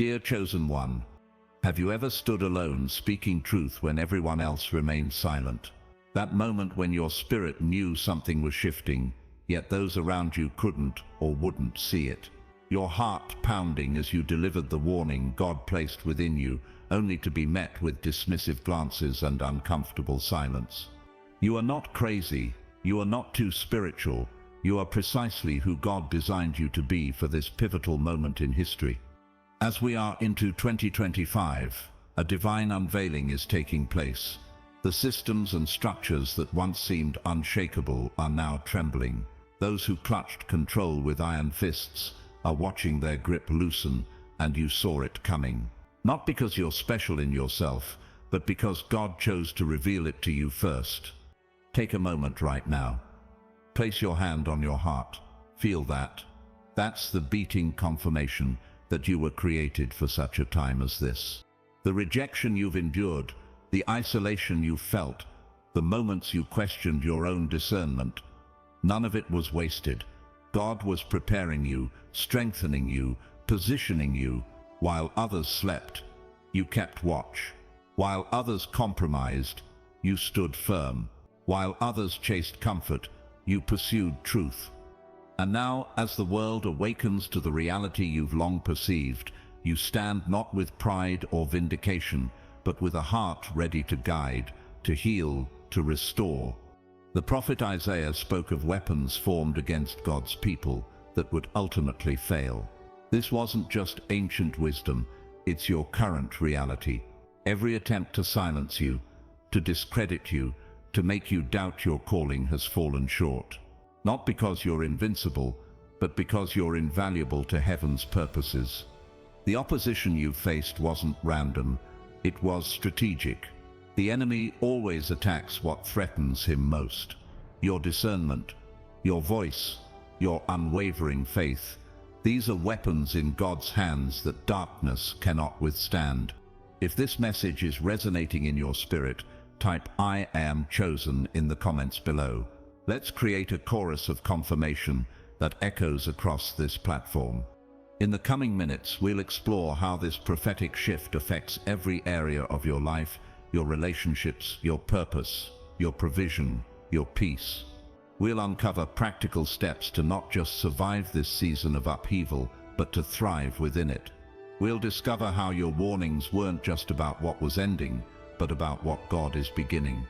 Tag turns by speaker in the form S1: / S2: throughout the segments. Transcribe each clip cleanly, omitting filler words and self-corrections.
S1: Dear chosen one, have you ever stood alone speaking truth when everyone else remained silent? That moment when your spirit knew something was shifting, yet those around you couldn't or wouldn't see it. Your heart pounding as you delivered the warning God placed within you, only to be met with dismissive glances and uncomfortable silence. You are not crazy. You are not too spiritual. You are precisely who God designed you to be for this pivotal moment in history. As we are into 2025, a divine unveiling is taking place. The systems and structures that once seemed unshakable are now trembling. Those who clutched control with iron fists are watching their grip loosen, and you saw it coming. Not because you're special in yourself, but because God chose to reveal it to you first. Take a moment right now. Place your hand on your heart. Feel that. That's the beating confirmation that you were created for such a time as this. The rejection you've endured, the isolation you felt, the moments you questioned your own discernment, none of it was wasted. God was preparing you, strengthening you, positioning you. While others slept, you kept watch. While others compromised, you stood firm. While others chased comfort, you pursued truth. And now, as the world awakens to the reality you've long perceived, you stand not with pride or vindication, but with a heart ready to guide, to heal, to restore. The prophet Isaiah spoke of weapons formed against God's people that would ultimately fail. This wasn't just ancient wisdom, it's your current reality. Every attempt to silence you, to discredit you, to make you doubt your calling has fallen short. Not because you're invincible, but because you're invaluable to heaven's purposes. The opposition you faced wasn't random, it was strategic. The enemy always attacks what threatens him most. Your discernment, your voice, your unwavering faith. These are weapons in God's hands that darkness cannot withstand. If this message is resonating in your spirit, type "I am chosen" in the comments below. Let's create a chorus of confirmation that echoes across this platform. In the coming minutes, we'll explore how this prophetic shift affects every area of your life, your relationships, your purpose, your provision, your peace. We'll uncover practical steps to not just survive this season of upheaval, but to thrive within it. We'll discover how your warnings weren't just about what was ending, but about what God is beginning.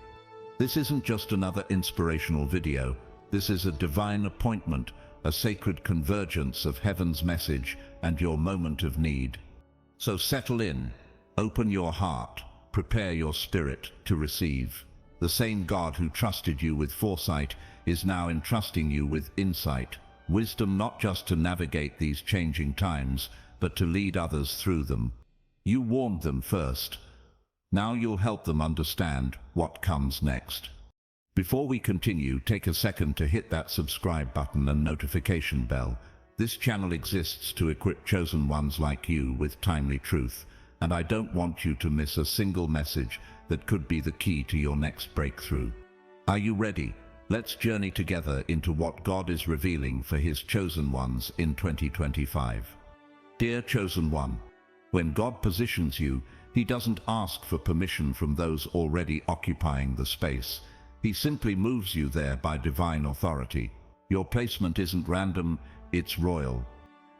S1: This isn't just another inspirational video. This is a divine appointment, a sacred convergence of heaven's message and your moment of need. So settle in, open your heart, prepare your spirit to receive. The same God who trusted you with foresight is now entrusting you with insight, wisdom not just to navigate these changing times, but to lead others through them. You warned them first. Now you'll help them understand what comes next. Before we continue, take a second to hit that subscribe button and notification bell. This channel exists to equip chosen ones like you with timely truth, and I don't want you to miss a single message that could be the key to your next breakthrough. Are you ready? Let's journey together into what God is revealing for His chosen ones in 2025. Dear chosen one, when God positions you, He doesn't ask for permission from those already occupying the space. He simply moves you there by divine authority. Your placement isn't random, it's royal.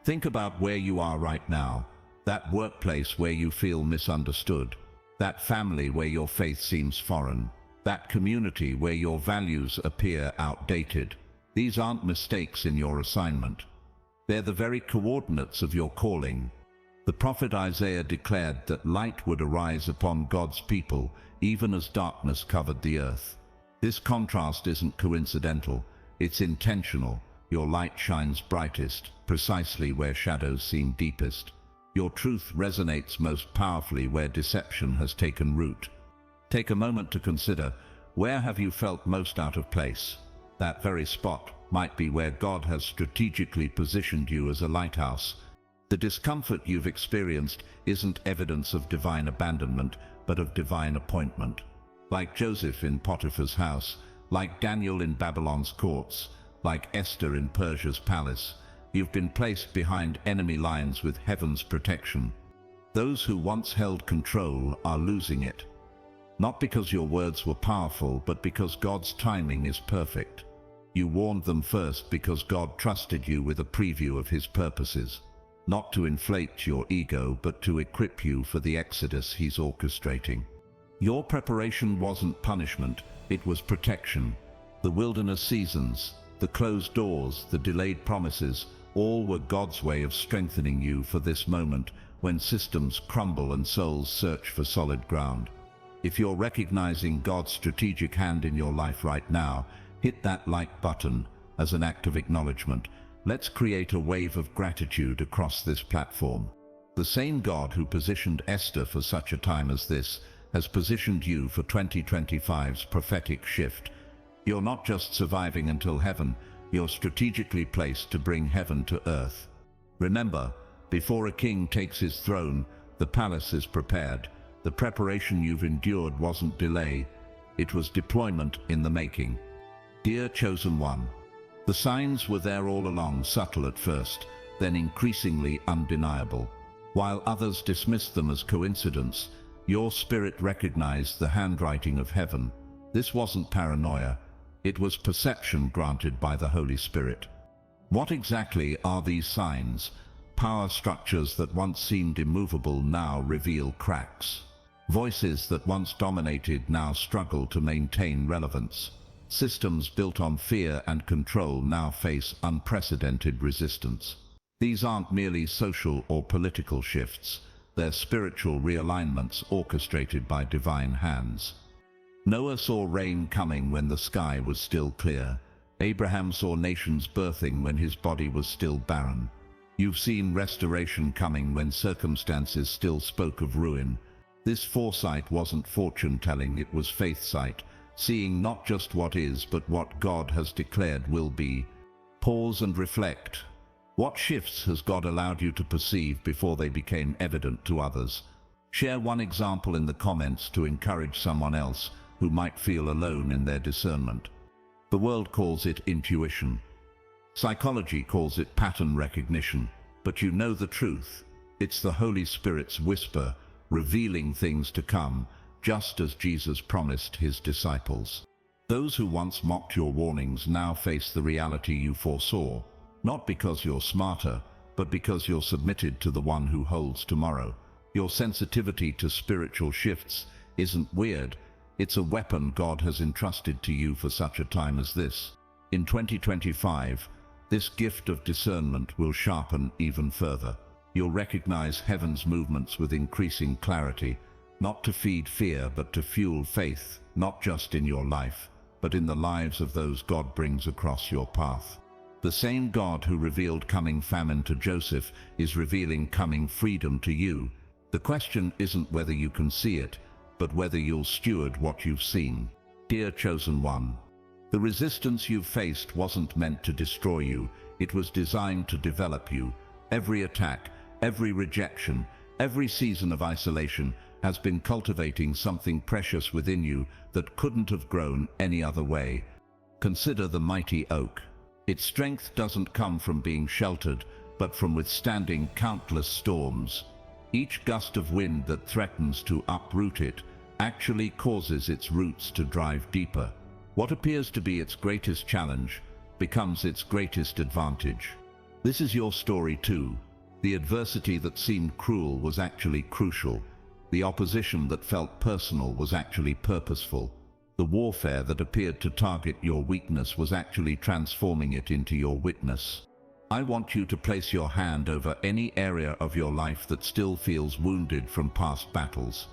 S1: Think about where you are right now, that workplace where you feel misunderstood, that family where your faith seems foreign, that community where your values appear outdated. These aren't mistakes in your assignment. They're the very coordinates of your calling. The prophet Isaiah declared that light would arise upon God's people, even as darkness covered the earth. This contrast isn't coincidental, it's intentional. Your light shines brightest, precisely where shadows seem deepest. Your truth resonates most powerfully where deception has taken root. Take a moment to consider, where have you felt most out of place? That very spot might be where God has strategically positioned you as a lighthouse. The discomfort you've experienced isn't evidence of divine abandonment, but of divine appointment. Like Joseph in Potiphar's house, like Daniel in Babylon's courts, like Esther in Persia's palace, you've been placed behind enemy lines with heaven's protection. Those who once held control are losing it. Not because your words were powerful, but because God's timing is perfect. You warned them first because God trusted you with a preview of His purposes. Not to inflate your ego, but to equip you for the exodus He's orchestrating. Your preparation wasn't punishment, it was protection. The wilderness seasons, the closed doors, the delayed promises, all were God's way of strengthening you for this moment when systems crumble and souls search for solid ground. If you're recognizing God's strategic hand in your life right now, hit that like button as an act of acknowledgement. Let's create a wave of gratitude across this platform. The same God who positioned Esther for such a time as this has positioned you for 2025's prophetic shift. You're not just surviving until heaven, you're strategically placed to bring heaven to earth. Remember, before a king takes his throne, the palace is prepared. The preparation you've endured wasn't delay, it was deployment in the making. Dear Chosen One, the signs were there all along, subtle at first, then increasingly undeniable. While others dismissed them as coincidence, your spirit recognized the handwriting of heaven. This wasn't paranoia, it was perception granted by the Holy Spirit. What exactly are these signs? Power structures that once seemed immovable now reveal cracks. Voices that once dominated now struggle to maintain relevance. Systems built on fear and control now face unprecedented resistance. These aren't merely social or political shifts, they're spiritual realignments orchestrated by divine hands. Noah saw rain coming when the sky was still clear. Abraham saw nations birthing when his body was still barren. You've seen restoration coming when circumstances still spoke of ruin. This foresight wasn't fortune-telling, it was faith sight, seeing not just what is, but what God has declared will be. Pause and reflect. What shifts has God allowed you to perceive before they became evident to others? Share one example in the comments to encourage someone else who might feel alone in their discernment. The world calls it intuition. Psychology calls it pattern recognition. But you know the truth. It's the Holy Spirit's whisper, revealing things to come, just as Jesus promised His disciples. Those who once mocked your warnings now face the reality you foresaw, not because you're smarter, but because you're submitted to the one who holds tomorrow. Your sensitivity to spiritual shifts isn't weird, it's a weapon God has entrusted to you for such a time as this. In 2025, this gift of discernment will sharpen even further. You'll recognize heaven's movements with increasing clarity, not to feed fear but to fuel faith, not just in your life, but in the lives of those God brings across your path. The same God who revealed coming famine to Joseph is revealing coming freedom to you. The question isn't whether you can see it, but whether you'll steward what you've seen. Dear Chosen One, the resistance you've faced wasn't meant to destroy you, it was designed to develop you. Every attack, every rejection, every season of isolation has been cultivating something precious within you that couldn't have grown any other way. Consider the mighty oak. Its strength doesn't come from being sheltered, but from withstanding countless storms. Each gust of wind that threatens to uproot it actually causes its roots to drive deeper. What appears to be its greatest challenge becomes its greatest advantage. This is your story too. The adversity that seemed cruel was actually crucial. The opposition that felt personal was actually purposeful. The warfare that appeared to target your weakness was actually transforming it into your witness. I want you to place your hand over any area of your life that still feels wounded from past battles.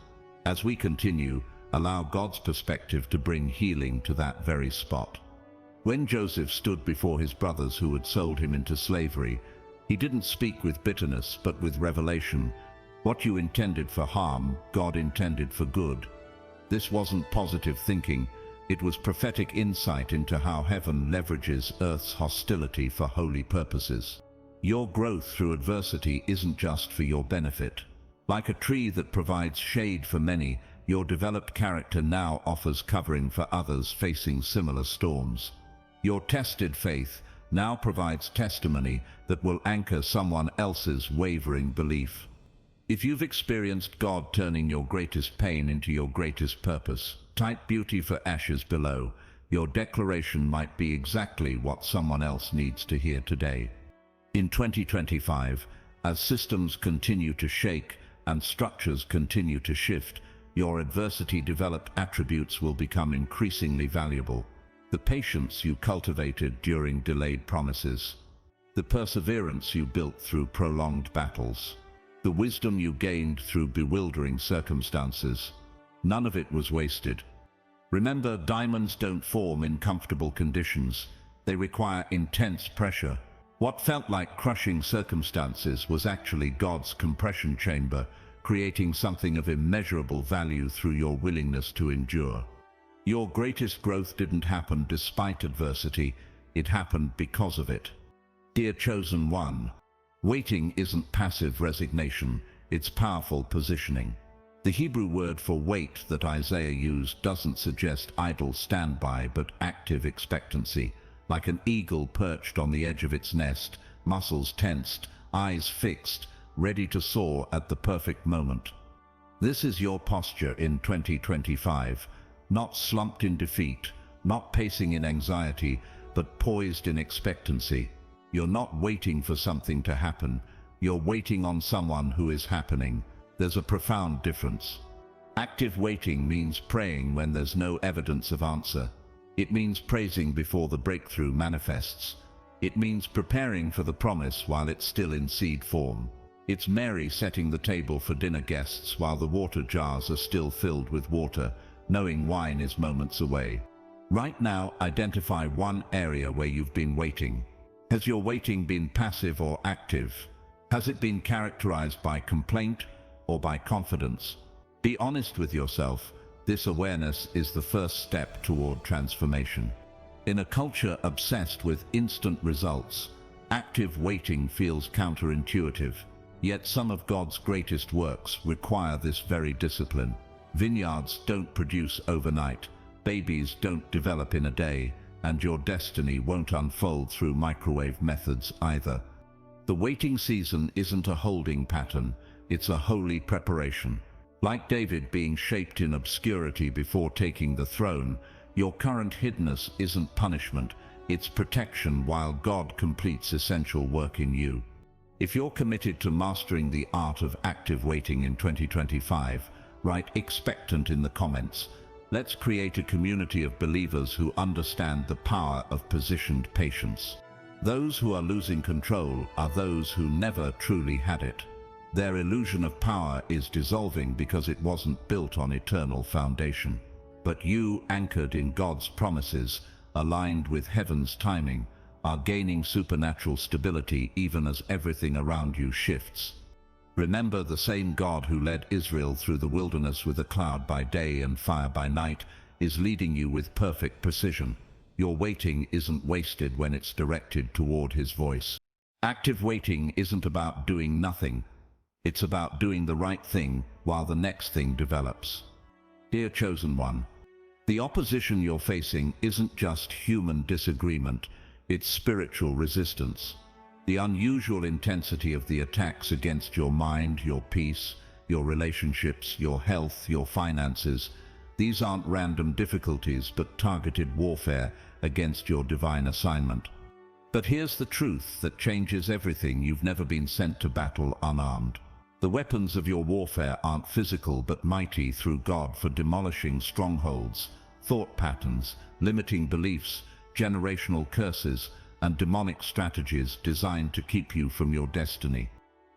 S1: As we continue, allow God's perspective to bring healing to that very spot. When Joseph stood before his brothers who had sold him into slavery, he didn't speak with bitterness but with revelation. What you intended for harm, God intended for good. This wasn't positive thinking, it was prophetic insight into how heaven leverages earth's hostility for holy purposes. Your growth through adversity isn't just for your benefit. Like a tree that provides shade for many, your developed character now offers covering for others facing similar storms. Your tested faith now provides testimony that will anchor someone else's wavering belief. If you've experienced God turning your greatest pain into your greatest purpose, type beauty for ashes below. Your declaration might be exactly what someone else needs to hear today. In 2025, as systems continue to shake and structures continue to shift, your adversity-developed attributes will become increasingly valuable. The patience you cultivated during delayed promises, the perseverance you built through prolonged battles, the wisdom you gained through bewildering circumstances, none of it was wasted. Remember, diamonds don't form in comfortable conditions. They require intense pressure. What felt like crushing circumstances was actually God's compression chamber, creating something of immeasurable value through your willingness to endure. Your greatest growth didn't happen despite adversity, it happened because of it. Dear chosen one, waiting isn't passive resignation, it's powerful positioning. The Hebrew word for wait that Isaiah used doesn't suggest idle standby but active expectancy, like an eagle perched on the edge of its nest, muscles tensed, eyes fixed, ready to soar at the perfect moment. This is your posture in 2025, not slumped in defeat, not pacing in anxiety, but poised in expectancy. You're not waiting for something to happen, you're waiting on someone who is happening. There's a profound difference. Active waiting means praying when there's no evidence of answer. It means praising before the breakthrough manifests. It means preparing for the promise while it's still in seed form. It's Mary setting the table for dinner guests while the water jars are still filled with water, knowing wine is moments away. Right now, identify one area where you've been waiting. Has your waiting been passive or active? Has it been characterized by complaint or by confidence? Be honest with yourself. This awareness is the first step toward transformation. In a culture obsessed with instant results, active waiting feels counterintuitive. Yet some of God's greatest works require this very discipline. Vineyards don't produce overnight, babies don't develop in a day, and your destiny won't unfold through microwave methods either. The waiting season isn't a holding pattern, it's a holy preparation. Like David being shaped in obscurity before taking the throne, your current hiddenness isn't punishment, it's protection while God completes essential work in you. If you're committed to mastering the art of active waiting in 2025, write expectant in the comments. Let's create a community of believers who understand the power of positioned patience. Those who are losing control are those who never truly had it. Their illusion of power is dissolving because it wasn't built on eternal foundation. But you, anchored in God's promises, aligned with heaven's timing, are gaining supernatural stability even as everything around you shifts. Remember, the same God who led Israel through the wilderness with a cloud by day and fire by night is leading you with perfect precision. Your waiting isn't wasted when it's directed toward His voice. Active waiting isn't about doing nothing. It's about doing the right thing while the next thing develops. Dear chosen one, the opposition you're facing isn't just human disagreement, it's spiritual resistance. The unusual intensity of the attacks against your mind, your peace, your relationships, your health, your finances, these aren't random difficulties but targeted warfare against your divine assignment. But here's the truth that changes everything: you've never been sent to battle unarmed. The weapons of your warfare aren't physical but mighty through God for demolishing strongholds, thought patterns, limiting beliefs, generational curses, and demonic strategies designed to keep you from your destiny.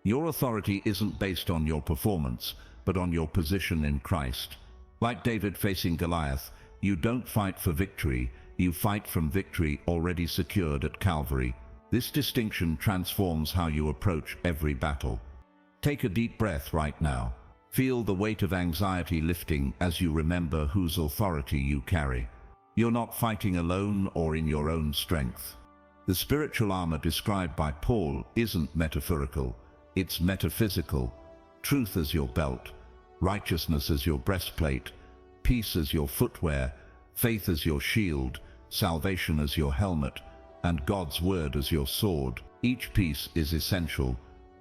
S1: Your authority isn't based on your performance, but on your position in Christ. Like David facing Goliath, you don't fight for victory, you fight from victory already secured at Calvary. This distinction transforms how you approach every battle. Take a deep breath right now. Feel the weight of anxiety lifting as you remember whose authority you carry. You're not fighting alone or in your own strength. The spiritual armor described by Paul isn't metaphorical, it's metaphysical. Truth as your belt, righteousness as your breastplate, peace as your footwear, faith as your shield, salvation as your helmet, and God's word as your sword. Each piece is essential,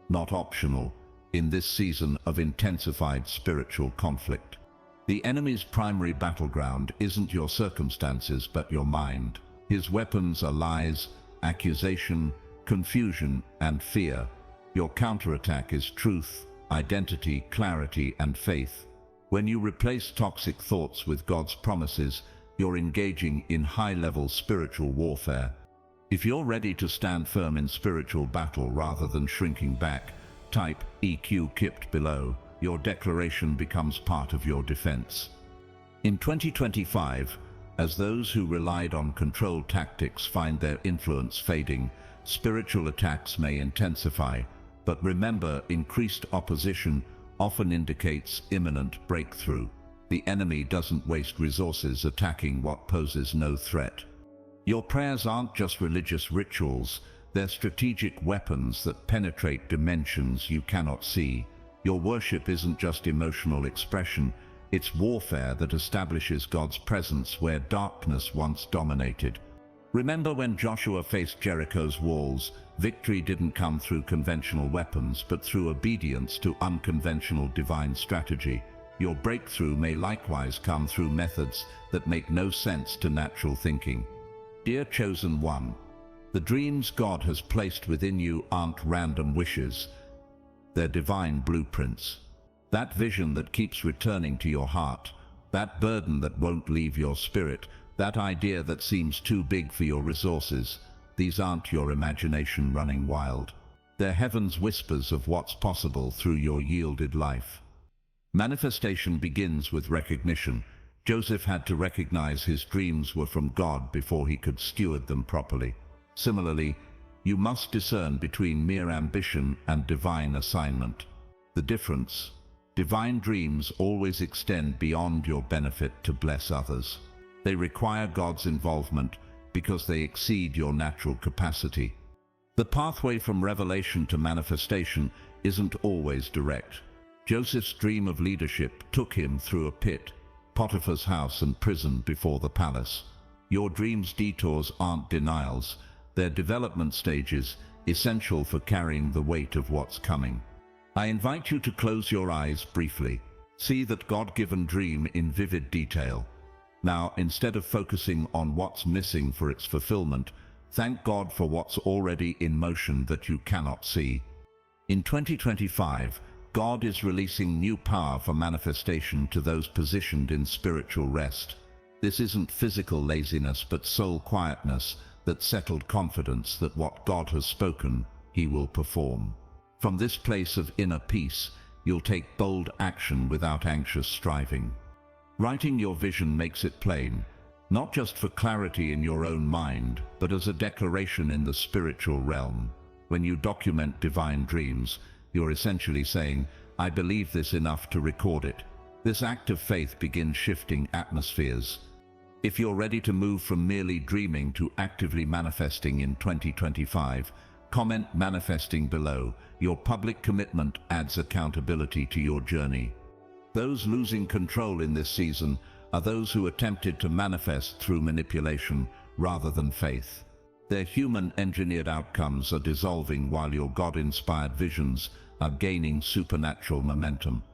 S1: not optional. in this season of intensified spiritual conflict. The enemy's primary battleground isn't your circumstances but your mind. His weapons are lies, accusation, confusion, and fear. Your counterattack is truth, identity, clarity, and faith. When you replace toxic thoughts with God's promises, you're engaging in high-level spiritual warfare. If you're ready to stand firm in spiritual battle rather than shrinking back, type EQ kept below. Your declaration becomes part of your defense. In 2025, as those who relied on control tactics find their influence fading, spiritual attacks may intensify. But remember, increased opposition often indicates imminent breakthrough. The enemy doesn't waste resources attacking what poses no threat. Your prayers aren't just religious rituals, they're strategic weapons that penetrate dimensions you cannot see. Your worship isn't just emotional expression, it's warfare that establishes God's presence where darkness once dominated. Remember when Joshua faced Jericho's walls, victory didn't come through conventional weapons but through obedience to unconventional divine strategy. Your breakthrough may likewise come through methods that make no sense to natural thinking. Dear chosen one, the dreams God has placed within you aren't random wishes. They're divine blueprints. That vision that keeps returning to your heart, that burden that won't leave your spirit, that idea that seems too big for your resources, these aren't your imagination running wild. They're heaven's whispers of what's possible through your yielded life. Manifestation begins with recognition. Joseph had to recognize his dreams were from God before he could steward them properly. Similarly, you must discern between mere ambition and divine assignment. The difference: divine dreams always extend beyond your benefit to bless others. They require God's involvement because they exceed your natural capacity. The pathway from revelation to manifestation isn't always direct. Joseph's dream of leadership took him through a pit, Potiphar's house, and prison before the palace. Your dream's detours aren't denials, they're development stages, essential for carrying the weight of what's coming. I invite you to close your eyes briefly. See that God-given dream in vivid detail. Now, instead of focusing on what's missing for its fulfillment, thank God for what's already in motion that you cannot see. In 2025, God is releasing new power for manifestation to those positioned in spiritual rest. This isn't physical laziness but soul quietness, that settled confidence that what God has spoken, He will perform. From this place of inner peace, you'll take bold action without anxious striving. Writing your vision makes it plain, not just for clarity in your own mind, but as a declaration in the spiritual realm. When you document divine dreams, you're essentially saying, I believe this enough to record it. This act of faith begins shifting atmospheres. If you're ready to move from merely dreaming to actively manifesting in 2025, comment manifesting below. Your public commitment adds accountability to your journey. Those losing control in this season are those who attempted to manifest through manipulation rather than faith. Their human-engineered outcomes are dissolving while your God-inspired visions are gaining supernatural momentum.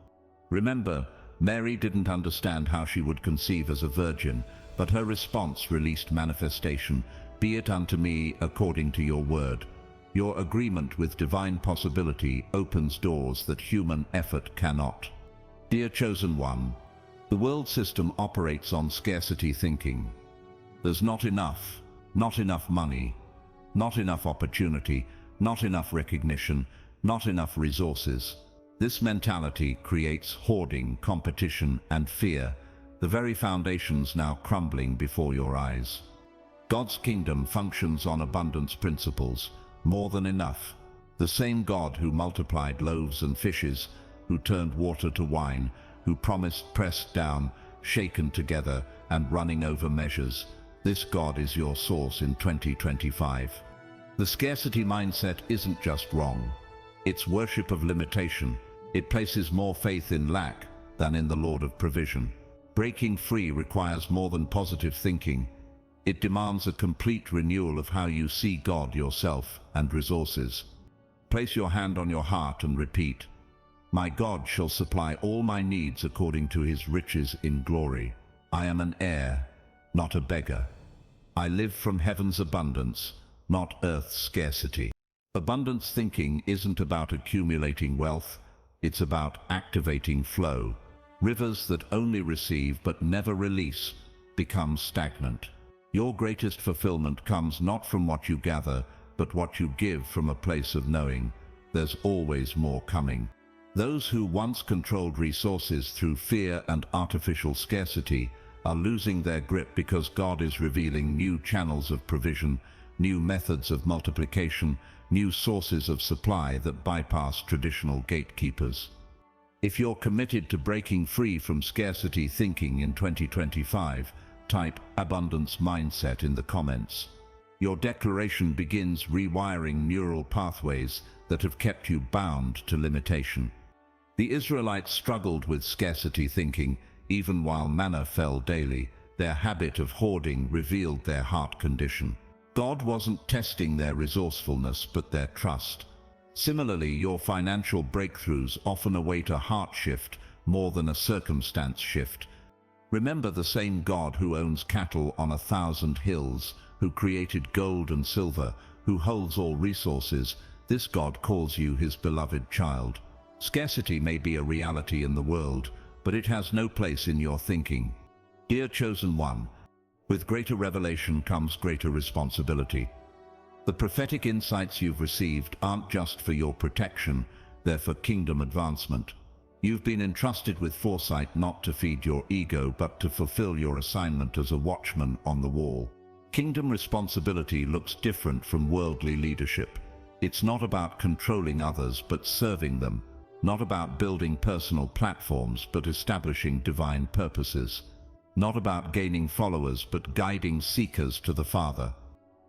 S1: Remember, Mary didn't understand how she would conceive as a virgin, but her response released manifestation. Be it unto me according to your word. Your agreement with divine possibility opens doors that human effort cannot. Dear chosen one, the world system operates on scarcity thinking. There's not enough money, not enough opportunity, not enough recognition, not enough resources. This mentality creates hoarding, competition, and fear, the very foundations now crumbling before your eyes. God's kingdom functions on abundance principles, more than enough. The same God who multiplied loaves and fishes, who turned water to wine, who promised pressed down, shaken together, and running over measures. This God is your source in 2025. The scarcity mindset isn't just wrong. It's worship of limitation. It places more faith in lack than in the Lord of provision. Breaking free requires more than positive thinking. It demands a complete renewal of how you see God, yourself, and resources. Place your hand on your heart and repeat, My God shall supply all my needs according to his riches in glory. I am an heir, not a beggar. I live from heaven's abundance, not earth's scarcity. Abundance thinking isn't about accumulating wealth, it's about activating flow. Rivers that only receive but never release become stagnant. Your greatest fulfillment comes not from what you gather, but what you give from a place of knowing there's always more coming. Those who once controlled resources through fear and artificial scarcity are losing their grip because God is revealing new channels of provision, new methods of multiplication, new sources of supply that bypass traditional gatekeepers. If you're committed to breaking free from scarcity thinking in 2025, type abundance mindset in the comments. Your declaration begins rewiring neural pathways that have kept you bound to limitation. The Israelites struggled with scarcity thinking even while manna fell daily. Their habit of hoarding revealed their heart condition. God wasn't testing their resourcefulness but their trust. Similarly, your financial breakthroughs often await a heart shift more than a circumstance shift. Remember the same God who owns cattle on 1,000 hills, who created gold and silver, who holds all resources. This God calls you his beloved child. Scarcity may be a reality in the world, but it has no place in your thinking. Dear chosen one, with greater revelation comes greater responsibility. The prophetic insights you've received aren't just for your protection, they're for kingdom advancement. You've been entrusted with foresight not to feed your ego but to fulfill your assignment as a watchman on the wall. Kingdom responsibility looks different from worldly leadership. It's not about controlling others but serving them, not about building personal platforms but establishing divine purposes, not about gaining followers but guiding seekers to the Father.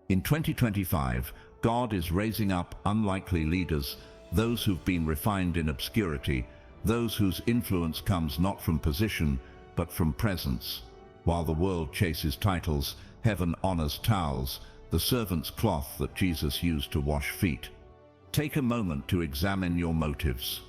S1: In 2025, God is raising up unlikely leaders, those who've been refined in obscurity, those whose influence comes not from position but from presence. While the world chases titles, heaven honors towels, the servant's cloth that Jesus used to wash feet. Take a moment to examine your motives.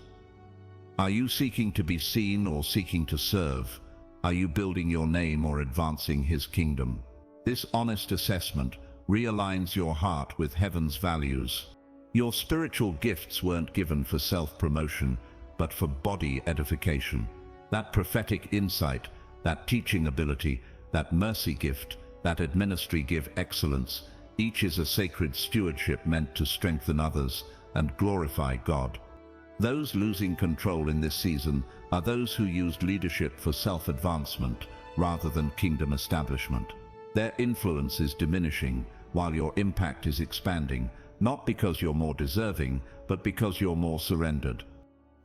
S1: Are you seeking to be seen or seeking to serve? Are you building your name or advancing his kingdom? This honest assessment realigns your heart with heaven's values. Your spiritual gifts weren't given for self-promotion, but for body edification. That prophetic insight, that teaching ability, that mercy gift, that administrative excellence, each is a sacred stewardship meant to strengthen others and glorify God. Those losing control in this season are those who used leadership for self-advancement rather than kingdom establishment. Their influence is diminishing while your impact is expanding, not because you're more deserving, but because you're more surrendered.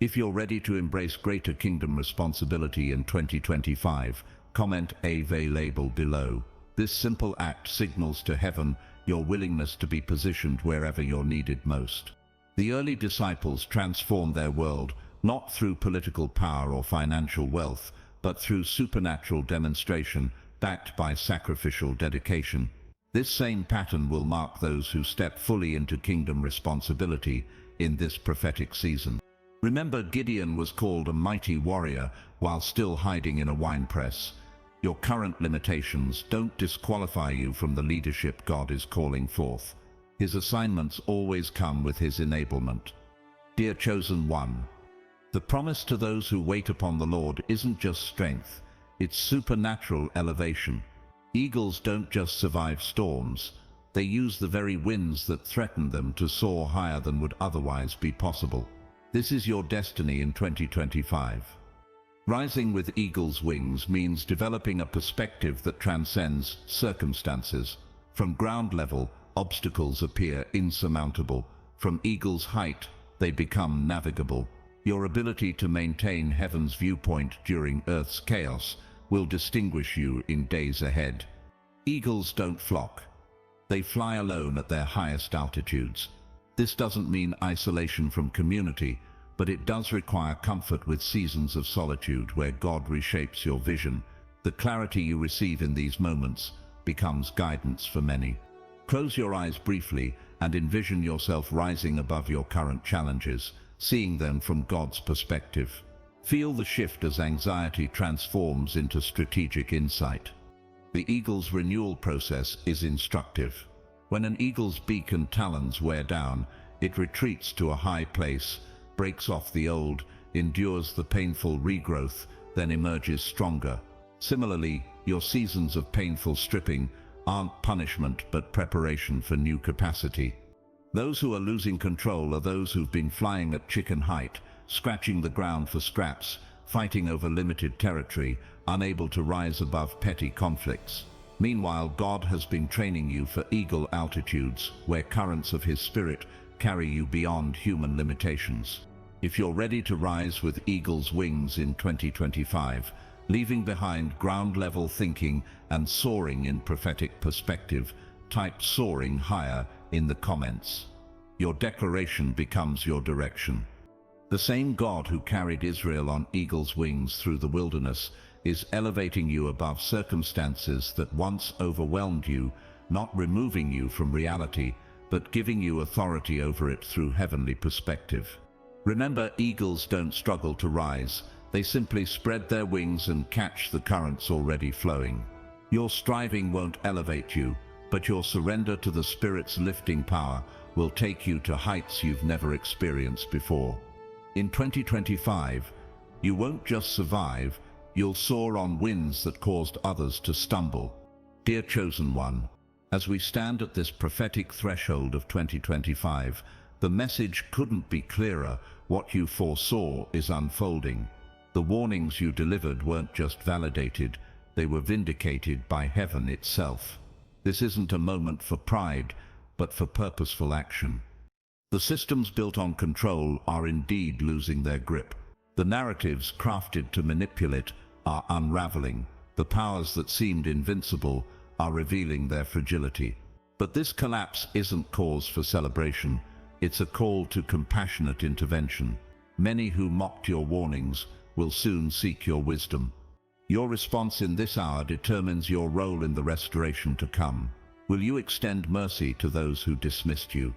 S1: If you're ready to embrace greater kingdom responsibility in 2025, comment available below. This simple act signals to heaven your willingness to be positioned wherever you're needed most. The early disciples transformed their world not through political power or financial wealth, but through supernatural demonstration backed by sacrificial dedication. This same pattern will mark those who step fully into kingdom responsibility in this prophetic season. Remember, Gideon was called a mighty warrior while still hiding in a winepress. Your current limitations don't disqualify you from the leadership God is calling forth. His assignments always come with his enablement. Dear chosen one, the promise to those who wait upon the Lord isn't just strength, it's supernatural elevation. Eagles don't just survive storms, they use the very winds that threaten them to soar higher than would otherwise be possible. This is your destiny in 2025. Rising with eagle's wings means developing a perspective that transcends circumstances. From ground level, obstacles appear insurmountable. From eagle's height, they become navigable. Your ability to maintain heaven's viewpoint during earth's chaos will distinguish you in days ahead. Eagles don't flock. They fly alone at their highest altitudes. This doesn't mean isolation from community, but it does require comfort with seasons of solitude where God reshapes your vision. The clarity you receive in these moments becomes guidance for many. Close your eyes briefly and envision yourself rising above your current challenges. seeing them from God's perspective. Feel the shift as anxiety transforms into strategic insight. The eagle's renewal process is instructive. When an eagle's beak and talons wear down, it retreats to a high place, breaks off the old, endures the painful regrowth, then emerges stronger. Similarly, your seasons of painful stripping aren't punishment but preparation for new capacity. Those who are losing control are those who've been flying at chicken height, scratching the ground for scraps, fighting over limited territory, unable to rise above petty conflicts. Meanwhile, God has been training you for eagle altitudes, where currents of His Spirit carry you beyond human limitations. If you're ready to rise with eagle's wings in 2025, leaving behind ground-level thinking and soaring in prophetic perspective, type "soaring" higher in the comments. Your declaration becomes your direction. The same God who carried Israel on eagle's wings through the wilderness is elevating you above circumstances that once overwhelmed you, not removing you from reality, but giving you authority over it through heavenly perspective. Remember, eagles don't struggle to rise. They simply spread their wings and catch the currents already flowing. Your striving won't elevate you, but your surrender to the Spirit's lifting power will take you to heights you've never experienced before. In 2025, you won't just survive, you'll soar on winds that caused others to stumble. Dear Chosen One, as we stand at this prophetic threshold of 2025, the message couldn't be clearer. What you foresaw is unfolding. The warnings you delivered weren't just validated, they were vindicated by heaven itself. This isn't a moment for pride, but for purposeful action. The systems built on control are indeed losing their grip. The narratives crafted to manipulate are unraveling. The powers that seemed invincible are revealing their fragility. But this collapse isn't cause for celebration. It's a call to compassionate intervention. Many who mocked your warnings will soon seek your wisdom. Your response in this hour determines your role in the restoration to come. Will you extend mercy to those who dismissed you?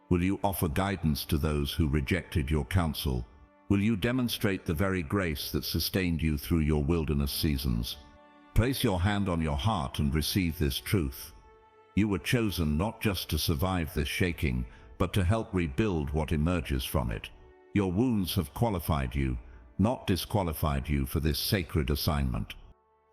S1: Will you offer guidance to those who rejected your counsel? Will you demonstrate the very grace that sustained you through your wilderness seasons? Place your hand on your heart and receive this truth. You were chosen not just to survive this shaking, but to help rebuild what emerges from it. Your wounds have qualified you, not disqualified you for this sacred assignment.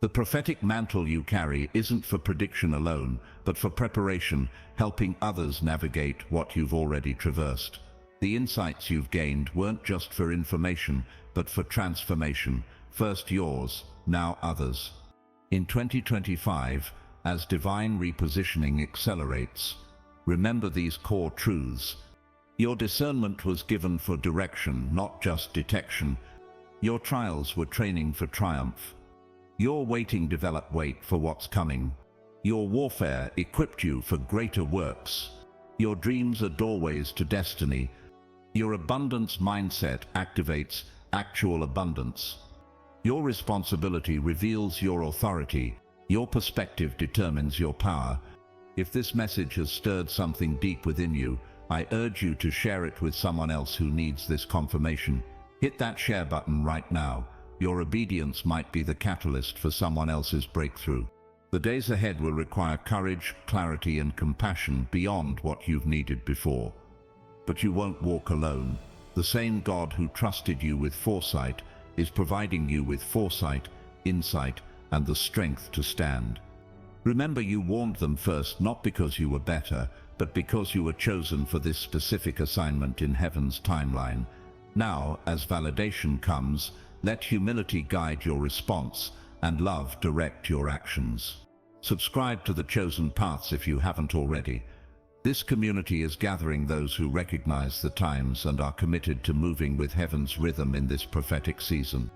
S1: The prophetic mantle you carry isn't for prediction alone, but for preparation, helping others navigate what you've already traversed. The insights you've gained weren't just for information, but for transformation, first yours, now others. In 2025, as divine repositioning accelerates, remember these core truths. Your discernment was given for direction, not just detection. Your trials were training for triumph. Your waiting developed weight for what's coming. Your warfare equipped you for greater works. Your dreams are doorways to destiny. Your abundance mindset activates actual abundance. Your responsibility reveals your authority. Your perspective determines your power. If this message has stirred something deep within you, I urge you to share it with someone else who needs this confirmation. Hit that share button right now. Your obedience might be the catalyst for someone else's breakthrough. The days ahead will require courage, clarity, and compassion beyond what you've needed before. But you won't walk alone. The same God who trusted you with foresight is providing you with foresight, insight, and the strength to stand. Remember, you warned them first, not because you were better, but because you were chosen for this specific assignment in heaven's timeline. Now, as validation comes, let humility guide your response and love direct your actions. Subscribe to The Chosen Paths if you haven't already. This community is gathering those who recognize the times and are committed to moving with heaven's rhythm in this prophetic season.